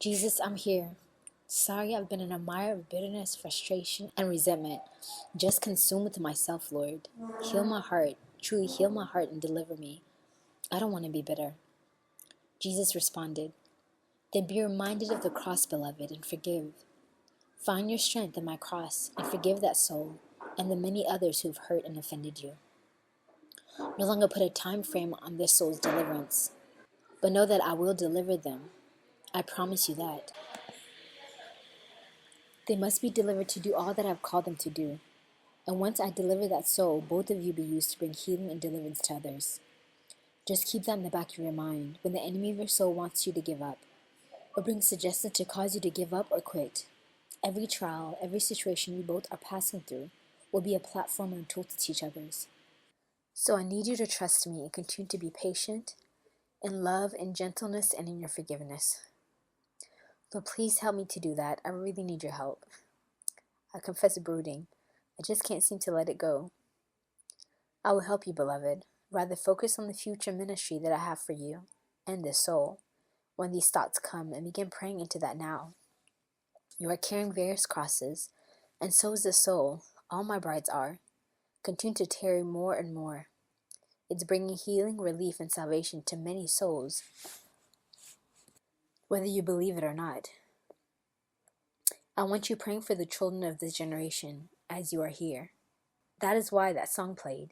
Jesus, I'm here. Sorry, I've been in a mire of bitterness, frustration, and resentment, just consumed with myself, Lord. Heal my heart, truly heal my heart and deliver me. I don't want to be bitter. Jesus responded, Then be reminded of the cross, beloved, and forgive. Find your strength in my cross and forgive that soul and the many others who have hurt and offended you. No longer put a time frame on this soul's deliverance, but know that I will deliver them. I promise you that. They must be delivered to do all that I've called them to do. And once I deliver that soul, both of you be used to bring healing and deliverance to others. Just keep that in the back of your mind when the enemy of your soul wants you to give up, or brings suggestions to cause you to give up or quit. Every trial, every situation you both are passing through will be a platform and a tool to teach others. So I need you to trust me and continue to be patient in love, in gentleness, and in your forgiveness. Lord, please help me to do that. I really need your help. I confess brooding. I just can't seem to let it go. I will help you, beloved. Rather focus on the future ministry that I have for you and this soul when these thoughts come, and begin praying into that now. You are carrying various crosses, and so is the soul. All my brides are. Continue to tarry more and more. It's bringing healing, relief, and salvation to many souls, whether you believe it or not. I want you praying for the children of this generation as you are here. That is why that song played.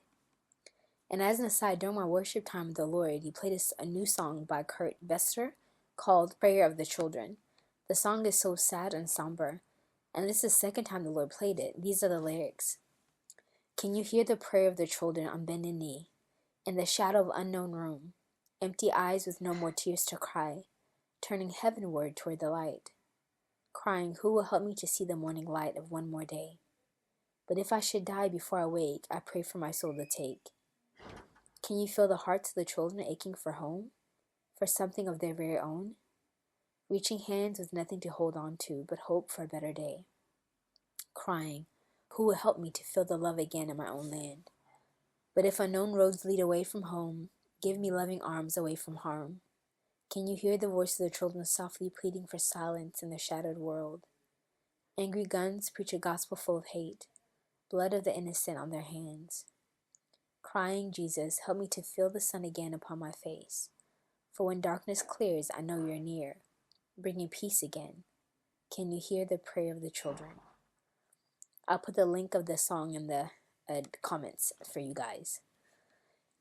And as an aside, during my worship time with the Lord, he played a new song by Kurt Bester called Prayer of the Children. The song is so sad and somber, and this is the second time the Lord played it. These are the lyrics. Can you hear the prayer of the children on bended knee, in the shadow of unknown room, empty eyes with no more tears to cry, turning heavenward toward the light, crying, who will help me to see the morning light of one more day? But if I should die before I wake, I pray for my soul to take. Can you feel the hearts of the children aching for home, for something of their very own? Reaching hands with nothing to hold on to but hope for a better day. Crying, who will help me to feel the love again in my own land? But if unknown roads lead away from home, give me loving arms away from harm. Can you hear the voice of the children softly pleading for silence in the shattered world? Angry guns preach a gospel full of hate, blood of the innocent on their hands. Crying, Jesus, help me to feel the sun again upon my face. For when darkness clears, I know you're near, bringing peace again. Can you hear the prayer of the children? I'll put the link of the song in the comments for you guys.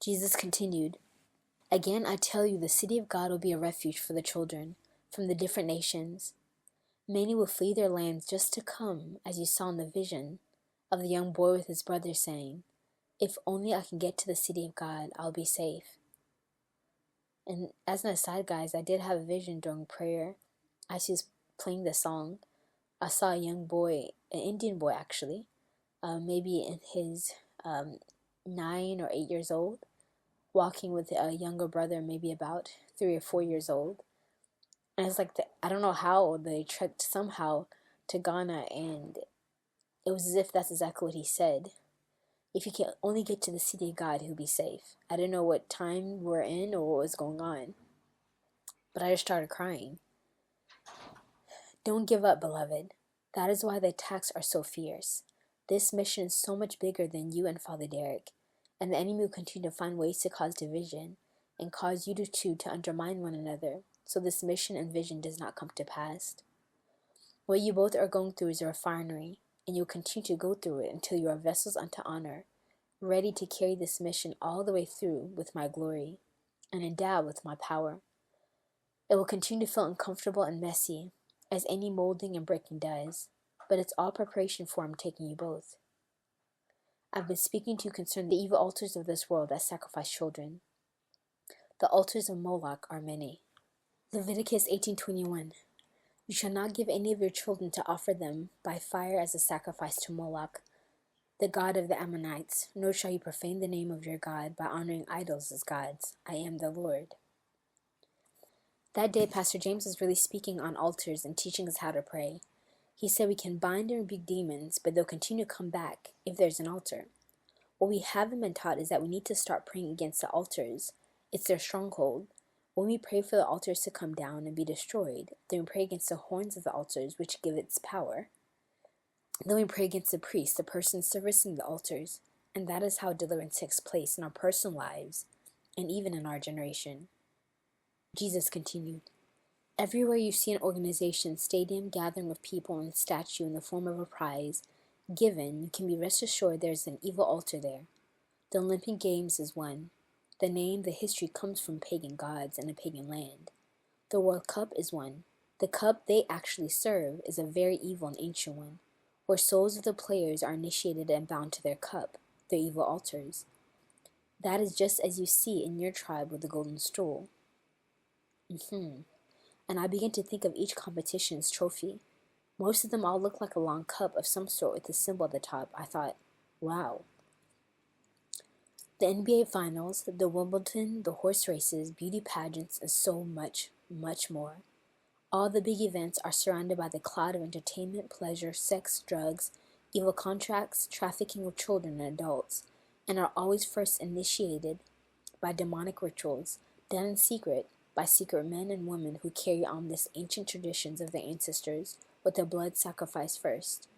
Jesus continued, Again I tell you, the city of God will be a refuge for the children from the different nations. Many will flee their lands just to come, as you saw in the vision of the young boy with his brother saying, If only I can get to the city of God, I'll be safe. And as an aside, guys, I did have a vision during prayer. As he was playing the song, I saw a young boy, an Indian boy actually, maybe in his 9 or 8 years old, walking with a younger brother, maybe about 3 or 4 years old. And it's like, I don't know how they trekked somehow to Ghana, and it was as if that's exactly what he said. If you can only get to the city of God, he'll be safe. I didn't know what time we're in or what was going on, but I just started crying. Don't give up, beloved. That is why the attacks are so fierce. This mission is so much bigger than you and Father Derek, and the enemy will continue to find ways to cause division and cause you two to undermine one another, so this mission and vision does not come to pass. What you both are going through is a refinery, and you'll continue to go through it until you are vessels unto honor, ready to carry this mission all the way through with my glory, and endowed with my power. It will continue to feel uncomfortable and messy, as any molding and breaking does, but it's all preparation for I'm taking you both. I've been speaking to you concerning the evil altars of this world that sacrifice children. The altars of Moloch are many. Leviticus 18:21. You shall not give any of your children to offer them by fire as a sacrifice to Moloch, the god of the Ammonites, nor shall you profane the name of your God by honoring idols as gods. I am the Lord. That day, Pastor James was really speaking on altars and teaching us how to pray. He said we can bind and rebuke demons, but they'll continue to come back if there's an altar. What we haven't been taught is that we need to start praying against the altars. It's their stronghold. When we pray for the altars to come down and be destroyed, then we pray against the horns of the altars, which give its power. Then we pray against the priest, the person servicing the altars, and that is how deliverance takes place in our personal lives and even in our generation. Jesus continued, everywhere you see an organization, stadium, gathering of people, and statue in the form of a prize given, you can be rest assured there is an evil altar there. The Olympic Games is one. The name, the history comes from pagan gods and a pagan land. The World Cup is one. The cup they actually serve is a very evil and ancient one, where souls of the players are initiated and bound to their cup, their evil altars. That is just as you see in your tribe with the golden stool. And I began to think of each competition's trophy. Most of them all look like a long cup of some sort with a symbol at the top. I thought, wow. The NBA Finals, the Wimbledon, the horse races, beauty pageants, and so much, much more. All the big events are surrounded by the cloud of entertainment, pleasure, sex, drugs, evil contracts, trafficking of children and adults, and are always first initiated by demonic rituals, done in secret by secret men and women who carry on this ancient traditions of their ancestors with their blood sacrificed first.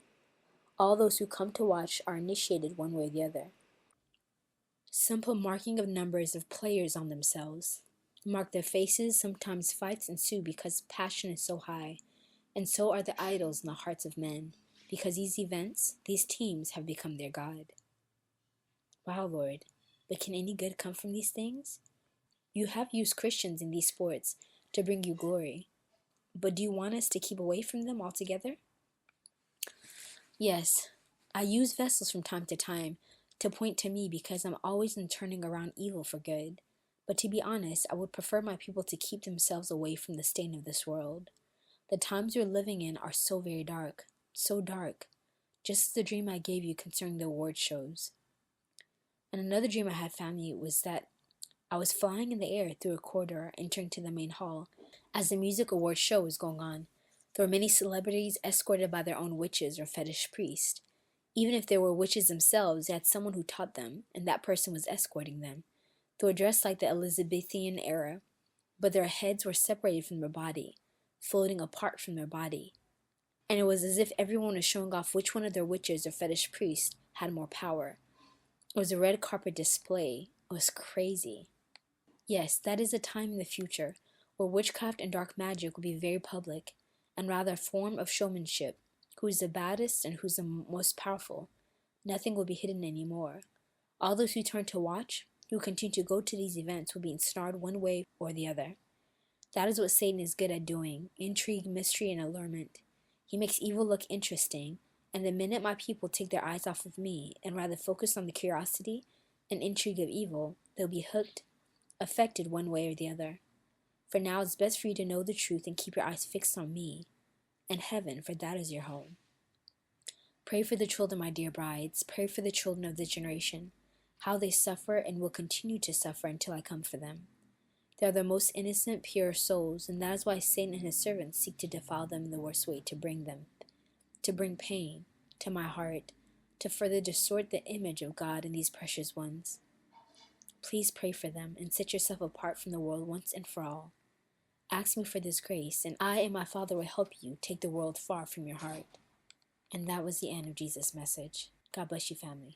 All those who come to watch are initiated one way or the other. Simple marking of numbers of players on themselves. Mark their faces, sometimes fights ensue because passion is so high, and so are the idols in the hearts of men, because these events, these teams have become their God. Wow, Lord, but can any good come from these things? You have used Christians in these sports to bring you glory, but do you want us to keep away from them altogether? Yes, I use vessels from time to time to point to me because I'm always in turning around evil for good. But to be honest, I would prefer my people to keep themselves away from the stain of this world. The times we're living in are so very dark, just as the dream I gave you concerning the award shows. And another dream I had family was that I was flying in the air through a corridor entering to the main hall as the music award show was going on. There were many celebrities escorted by their own witches or fetish priests. Even if they were witches themselves, they had someone who taught them, and that person was escorting them. They were dressed like the Elizabethan era, but their heads were separated from their body, floating apart from their body. And it was as if everyone was showing off which one of their witches or fetish priests had more power. It was a red carpet display. It was crazy. Yes, that is a time in the future where witchcraft and dark magic will be very public, and rather a form of showmanship. Who's the baddest and who's the most powerful? Nothing will be hidden anymore. All those who turn to watch, who continue to go to these events, will be ensnared one way or the other. That is what Satan is good at doing: intrigue, mystery, and allurement. He makes evil look interesting, and the minute my people take their eyes off of me and rather focus on the curiosity and intrigue of evil, they'll be hooked, affected one way or the other. For now, it's best for you to know the truth and keep your eyes fixed on me and heaven, for that is your home. Pray for the children, my dear brides. Pray for the children of this generation, how they suffer and will continue to suffer until I come for them. They are the most innocent, pure souls, and that is why Satan and his servants seek to defile them in the worst way, to bring pain to my heart, to further distort the image of God in these precious ones. Please pray for them and set yourself apart from the world once and for all. Ask me for this grace, and I and my Father will help you take the world far from your heart. And that was the end of Jesus' message. God bless you, family.